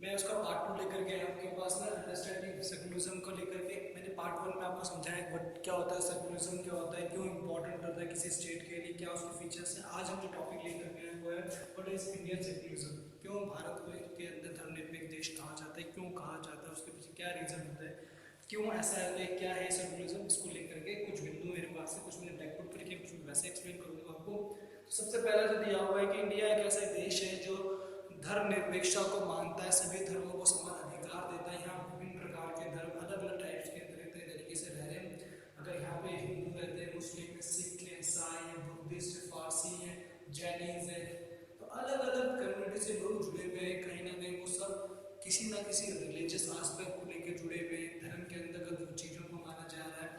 मैं उसका पार्ट 2 लेकर के आपके पास ना अंडरस्टैंडिंग सेकुलरिज्म को लेकर के मैंने पार्ट 1 में आपको समझाया व्हाट क्या होता है, सेकुलरिज्म क्या होता है, क्यों इंपॉर्टेंट होता है किसी स्टेट के लिए, क्या उसके फीचर्स हैं। आज हम जो टॉपिक लेकर के आए वो है व्हाट इज इंडियन सेकुलरिज्म, क्यों भारत के अंदर धर्मनिरपेक्ष देश कहा जाता है, क्यों कहा जाता है, उसके पीछे क्या रीज़न होता है, क्यों ऐसा है, क्या है सेकुलरिज्म। इसको लेकर के कुछ बिंदु मेरे पास है, कुछ मैंने ब्लैकबोर्ड पर लिखे, कुछ वैसे एक्सप्लेन करूँगा आपको। तो सबसे पहला जो दिया हुआ है कि इंडिया एक ऐसा देश है जो धर्मनिरपेक्षता को मानता है, सभी धर्मों को समान अधिकार देता है। यहाँ विभिन्न प्रकार के धर्म अलग अलग टाइप्स के तरह तरीके से रह रहे हैं। अगर यहाँ पे हिंदू रहते हैं, मुस्लिम है, सिख है, ईसाई है, बुद्धिस्ट है, फारसी है, जैनिज है, तो अलग अलग कम्युनिटी से लोग जुड़े हुए हैं। कहीं ना कहीं वो सब किसी ना किसी रिलीजियस आस्पेक्ट को लेकर जुड़े हुए हैं। धर्म के अंतर्गत चीज़ों को माना जा रहा है,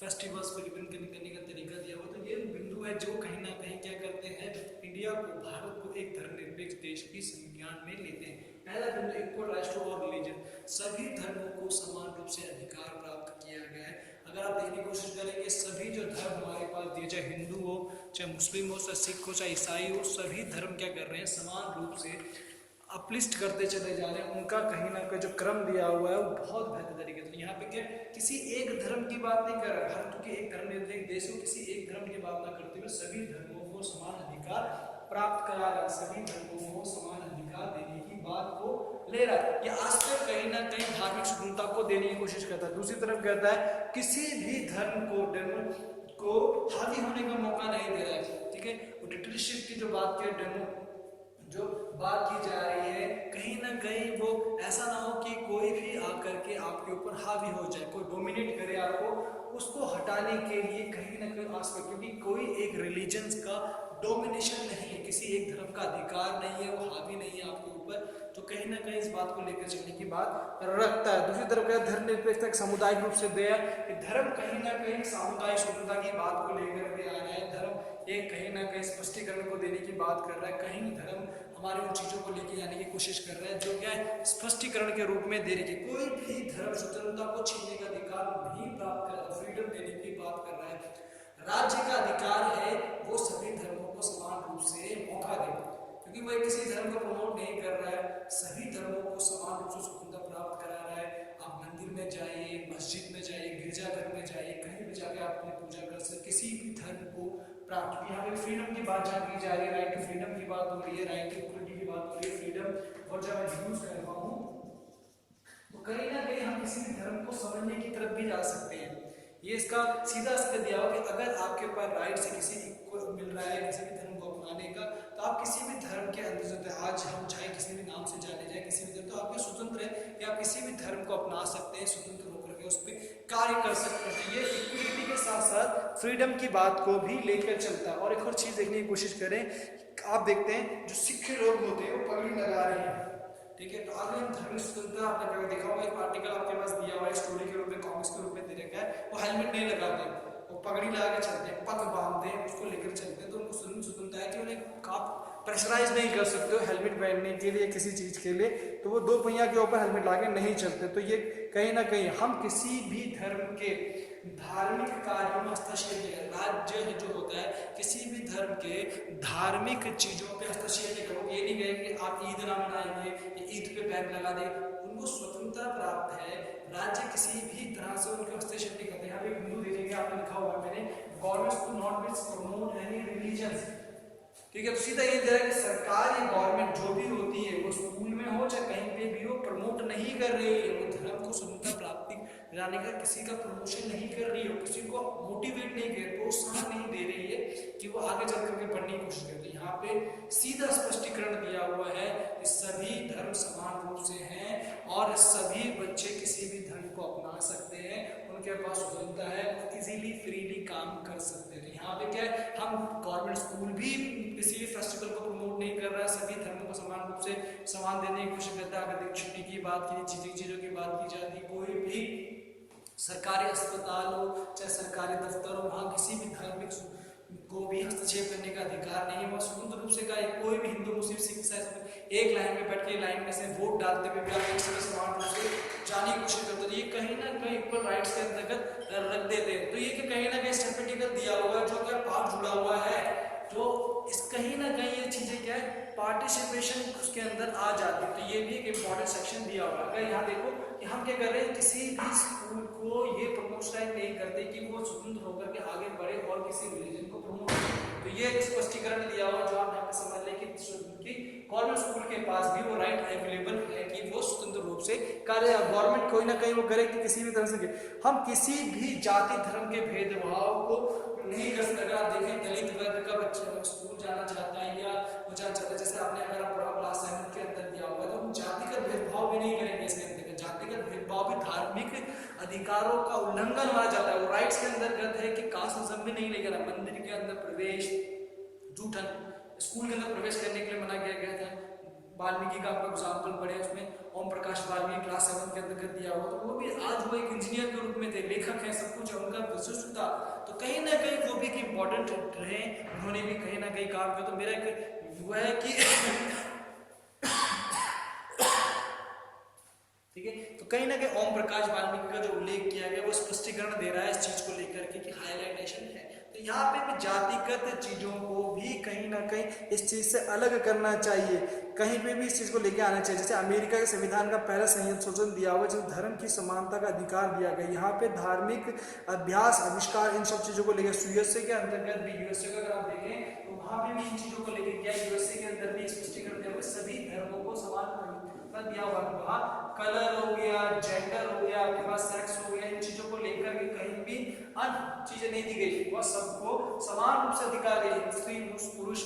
फेस्टिवल्स को रिबन करने का तरीका दिया हुआ। तो ये बिंदु है जो कहीं ना कहीं क्या करते हैं, इंडिया को, भारत को एक धर्मनिरपेक्ष देश की संज्ञान में लेते हैं। पहला बिंदु equal rights to all religion, सभी धर्मों को समान रूप से अधिकार प्राप्त किया गया है। अगर आप देखने की कोशिश करेंगे सभी जो धर्म हमारे पास दिए, चाहे हिंदू हो, चाहे मुस्लिम हो, चाहे सिख हो, चाहे ईसाई हो, सभी धर्म क्या कर रहे हैं, समान रूप से अपलिस्ट करते चले जा रहे हैं। उनका कहीं ना कहीं जो क्रम दिया हुआ है वो बहुत बेहतर तरीके से। यहाँ पे क्या किसी एक धर्म की बात नहीं कर रहा, भारत के एक धर्मनिरपेक्ष देश को किसी एक धर्म की बात ना करते हुए सभी धर्मों को समान अधिकार प्राप्त करा रहा है, सभी धर्मों को समान अधिकार देने की बात को ले रहा है। ये आज तक कहीं ना कहीं धार्मिक स्वतंत्रता को देने की कोशिश करता है। दूसरी तरफ कहता है किसी भी धर्म को हावी होने का मौका नहीं दे रहा है। ठीक है, वो डिक्टेटरशिप की जो बात की, डेमो जो बात की जा रही है, कहीं ना कहीं वो ऐसा ना हो कि कोई भी आकर के आपके ऊपर हावी हो जाए, कोई डोमिनेट करे आपको, उसको हटाने के लिए कहीं ना कहीं आस्पेक्ट, क्योंकि कोई एक रिलीजन्स का डोमिनेशन नहीं है, किसी एक धर्म का अधिकार नहीं है, वो हावी नहीं है आपके ऊपर। तो कहीं ना कहीं इस बात को लेकर चलने की बात रखता है। दूसरी तरफ क्या धर्मनिरपेक्षता एक सामुदायिक रूप से दिया, धर्म कहीं ना कहीं सामुदायिक स्वतंत्रता की बात को लेकर के आ रहा है। धर्म एक कहीं ना कहीं स्पष्टीकरण को देने की बात कर रहा है, कहीं धर्म हमारे उन चीज़ों को लेके जाने की कोशिश कर रहा है जो क्या है स्पष्टीकरण के रूप में दे रही है। कोई भी धर्म स्वतंत्रता को छीनने का अधिकार नहीं प्राप्त कर रहा, फ्रीडम देने की बात कर रहा है। राज्य का अधिकार है वो सभी धर्मों को समान रूप से मौका दे, क्योंकि वह किसी धर्म को प्रमोट नहीं कर रहा है, सभी धर्मों को समान रूप से स्वतंत्रता प्राप्त करा रहा है। आप मंदिर में जाइए, मस्जिद में जाइए, गिरजाघर में जाइए, कहीं भी जाकर आप अपनी पूजा कर सकते, किसी भी धर्म को प्राप्त। यहाँ पे फ्रीडम की बात जहाँ की जा रही है, राइट टू फ्रीडम की बात हो रही है, राइट टू इक्वलिटी की बात हो रही है, फ्रीडम और जब मैं यूज कर रहा हूँ तो कहीं ना कहीं हम किसी भी धर्म को समझने की तरफ भी जा सकते हैं। ये इसका सीधा इसका दिया हो कि अगर आपके पास राइट से किसी को मिल रहा है किसी भी धर्म को अपनाने का, तो आप किसी भी धर्म के अंदर, आज हम चाहे किसी भी नाम से जाने जाए किसी भी धर्म, तो आपके स्वतंत्र है कि आप किसी भी धर्म को अपना सकते हैं, स्वतंत्र होकर के उस पर कार्य कर सकते हैं। ये इक्विलिटी के साथ साथ फ्रीडम की बात को भी लेकर चलता है। और एक और चीज देखने की कोशिश करें, आप देखते हैं जो सिख लोग होते हैं वो पगड़ी लगा रहे हैं। ठीक है, तो अगर हम धर्म स्वतंत्रता, आपने देखा होगा एक आर्टिकल आपके पास दिया हुआ है स्टोरी के रूप में, कॉमिक्स के रूप में दे रखा है, वो हेलमेट नहीं लगाते, वो पगड़ी लगा के चलते हैं, पग बांधते हैं, उसको लेकर चलते हैं। तो उनको स्वतंत्रता है कि उन्हें आप प्रेशराइज नहीं कर सकते हो हेलमेट पहनने के लिए किसी चीज के लिए, तो वो दो पहिया के ऊपर हेलमेट लगा के नहीं चलते। तो ये कहीं ना कहीं हम किसी भी धर्म के धार्मिक कार्यों में हस्तक्षेप, राज्य जो होता है किसी भी धर्म के धार्मिक चीजों पे हस्तक्षेप नहीं करो। ये नहीं कहे कि आप ईद ना मनाएंगे, ईद पे बैन लगा दे, उनको स्वतंत्रता प्राप्त है, राज्य किसी भी तरह से उनके हस्तक्षेप नहीं करते। यहाँ पे हिंदू देखेंगे, आपने लिखा हुआ मैंने, government to not promote any religion. ठीक है, तो सीधा ये दे रहा है कि सरकार या गवर्नमेंट जो भी होती है, वो स्कूल में हो चाहे कहीं पे भी हो, प्रमोट नहीं कर रही है, वो धर्म को स्वतंत्रता प्राप्ति दिलाने का किसी का प्रमोशन नहीं कर रही है, किसी को मोटिवेट नहीं कर रही, प्रोत्साहन नहीं दे रही है कि वो आगे चल करके बढ़ने की कोशिश करती है। यहाँ पे सीधा स्पष्टीकरण दिया हुआ है कि सभी धर्म समान रूप से हैं और सभी बच्चे किसी भी धर्म को अपना सकते हैं, उनके पास स्वतंत्रता है, इजीली फ्रीली काम कर सकते हैं। यहाँ पे क्या है, हम गवर्नमेंट स्कूल भी किसी भी फेस्टिवल को प्रमोट नहीं कर रहा है, सभी धर्मों को समान रूप से समान देने की कोशिश करता है। अगर छुट्टी की बात की, चीजों की बात की जाती, कोई भी सरकारी अस्पताल हो चाहे सरकारी दफ्तर हो, वहाँ किसी भी धार्मिक को भी हस्तक्षेप करने का अधिकार नहीं है। वह स्वतंत्र रूप से का कोई भी हिंदू मुस्लिम सिख ईसाई एक लाइन में बैठ के लाइन में से वोट डालते हुए भी आप एक समय समान रूप से जाने की कोशिश करते हैं। ये कहीं ना कहीं इक्वल राइट्स के अंतर्गत रख देते हैं। तो ये कि कहीं ना कहीं सर्टिफिकेट दिया हुआ है जो क्या पार्ट जुड़ा हुआ है जो इस कहीं ना कहीं ये चीजें क्या है, पार्टिसिपेशन उसके अंदर आ जाती है। तो ये भी एक इंपॉर्टेंट सेक्शन दिया हुआ है। अगर यहाँ देखो कि हम क्या कर रहे हैं, किसी भी स्कूल को ये प्रमोशनाइज नहीं करते कि वो स्वतंत्र होकर के आगे बढ़े और किसी रिलीजन को प्रमोट करे। तो ये एक स्पष्टीकरण दिया हुआ जो आप यहाँ पे समझ लें कि गवर्नमेंट स्कूल के पास भी वो राइट अवेलेबल है कि वो स्वतंत्र रूप से कार्य, गवर्नमेंट कोई ना कहीं वो करे कि किसी भी तरह से हम किसी भी जाति धर्म के भेदभाव को नहीं कर सकते। अगर आप देखें दलित वर्ग का बच्चा स्कूल जाना चाहता है या वो जाना चाहता है, जैसे आपने अगर आप क्लास 7 के अंदर दिया होगा, तो हम जातिगत भेदभाव भी नहीं करेंगे इसके अंदर। जातिगत भेदभाव भी धार्मिक अधिकारों का उल्लंघन माना जाता है। वो राइट्स के अंतर्गत है कि कास्टिज्म भी नहीं लेकर मंदिर के अंदर प्रवेश, जूठन स्कूल के अंदर प्रवेश करने के लिए मना किया गया था। वाल्मीकि का आपका एग्जाम्पल पढ़े, उसमें ओम प्रकाश वाल्मीकि क्लास 7 के अंतर्गत दिया हुआ। तो वो भी आज वो एक इंजीनियर के रूप में थे, लेखक हैं, सब कुछ है, उनका विशिष्ट था। तो कहीं ना कहीं वो भी इम्पोर्टेंट रहे, उन्होंने भी कहीं ना कहीं काम किया। तो मेरा एक वो है कि ठीक है, तो कहीं ना कहीं ओम प्रकाश वाल्मीकि का जो उल्लेख किया गया वो स्पष्टीकरण दे रहा है इस चीज को लेकर के कि हाईलाइटेशन है। तो यहाँ पे भी जातिगत चीजों को भी कहीं ना कहीं इस चीज से अलग करना चाहिए, कहीं पे भी इस चीज को लेके आना चाहिए। जैसे अमेरिका के संविधान का पहला संशोधन दिया हुआ जिसमें धर्म की समानता का अधिकार दिया गया। यहाँ पे धार्मिक अभ्यास, आविष्कार, इन सब चीजों को लेकर यूएसए के अंतर्गत भी, यूएसए का अगर आप देखें तो वहां पे भी इन चीजों को लेकर क्या, यूएसए के अंदर भी स्पष्टीकरण दिया हुआ सभी धर्मों को समान दिया हुआ। वहां कलर हो गया, जेंडर हो गया, आपके पास सेक्स हो गया, इन चीजों को लेकर के कहीं भी अन्य चीजें नहीं दी गई। वह सबको समान रूप से अधिकार दिया, स्त्री पुरुष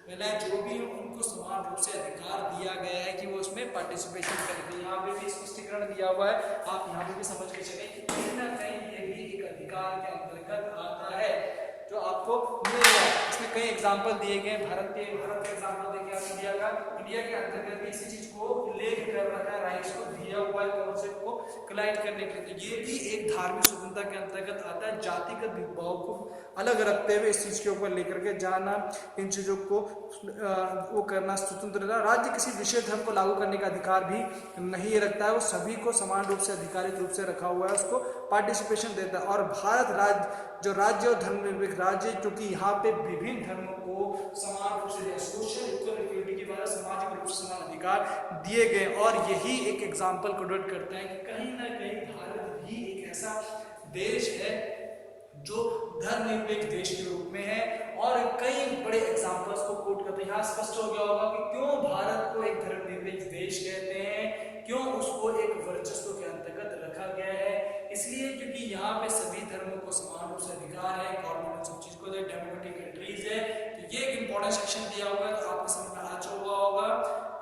महिला जो भी उनको समान रूप से अधिकार दिया गया है कि वो उसमें पार्टिसिपेशन करेंगे। यहाँ पे भी स्पष्टीकरण दिया हुआ है, आप यहाँ पे भी समझ के चले कि कहीं ना कहीं ये भी एक अधिकार के अंतर्गत आता है जो आपको मिल रहा है। इसमें कई एग्जाम्पल दिए गए, भारत के एग्जाम्पल देके आप इंडिया के अंतर्गत इसी चीज को उल्लेख कर रखा है, राइट्स को दिया हुआ है कॉन्सेप्ट को क्लाइट करने के लिए। ये भी एक धार्मिक स्वतंत्रता के अंतर्गत आता है, जातिगत भेदभाव को अलग रखते हुए इस चीज के ऊपर लेकर के जाना, इन चीजों को वो करना, स्वतंत्रता। राज्य किसी विशेष धर्म को लागू करने का अधिकार भी नहीं रखता है, वो सभी को समान रूप से अधिकारित रूप से रखा हुआ है, उसको पार्टिसिपेशन देता है। और भारत राज्य और धर्मनिरपेक्ष राज्य, क्योंकि यहाँ पे विभिन्न धर्मों को समान रूप से सोशल इक्वलिटी के द्वारा सामाजिक रूप से समान अधिकार दिए गए। और यही एक एग्जाम्पल को डोट करता है कि कहीं ना कहीं भारत भी एक ऐसा देश है जो धर्मनिरपेक्ष देश के रूप में है। और कई बड़े एग्जाम्पल्स को कोट करते हैं। यहाँ स्पष्ट हो गया होगा कि क्यों भारत को एक धर्मनिरपेक्ष देश कहते हैं, क्यों उसको एक वर्चस्व के अंतर्गत रखा गया है। इसलिए क्योंकि यहाँ पे सभी धर्मों को समान रूप से अधिकार है, गवर्नमेंट सब चीज को डेमोक्रेटिक कंट्रीज है। तो ये एक इंपॉर्टेंट सेक्शन दिया हुआ है, तो आपको समझ में आ चुका होगा।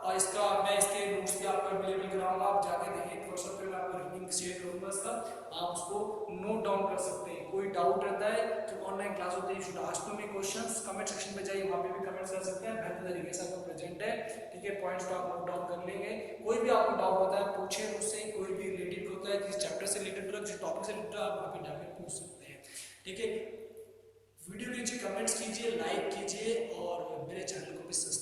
और इसका मैं इसके नोट्स भी आपको अवेलेबल कराऊंगा, आप जाके देखिए व्हाट्सएप पे मैं आपको लिंक शेयर करूंगा इसका, आप उसको नोट डाउन कर सकते हैं। कोई डाउट रहता है जो ऑनलाइन क्लास होती है, you should ask me questions, comment section में जाइए, वहाँ पे भी कमेंट्स कर सकते हैं, बेहतर तरीके से आपको प्रेजेंट है। ठीक है, पॉइंट्स को आप नोट डाउन कर लेंगे। कोई भी आपको डाउट होता है पूछिए मुझसे, कोई भी रिलेटेड होता है किसी चैप्टर से रिलेटेड हो, किसी टॉपिक से रिलेटेड, आप वहाँ पे डायरेक्ट पूछ सकते हैं। ठीक है, वीडियो नीचे कमेंट्स कीजिए, लाइक कीजिए और मेरे चैनल को भी सब्सक्राइब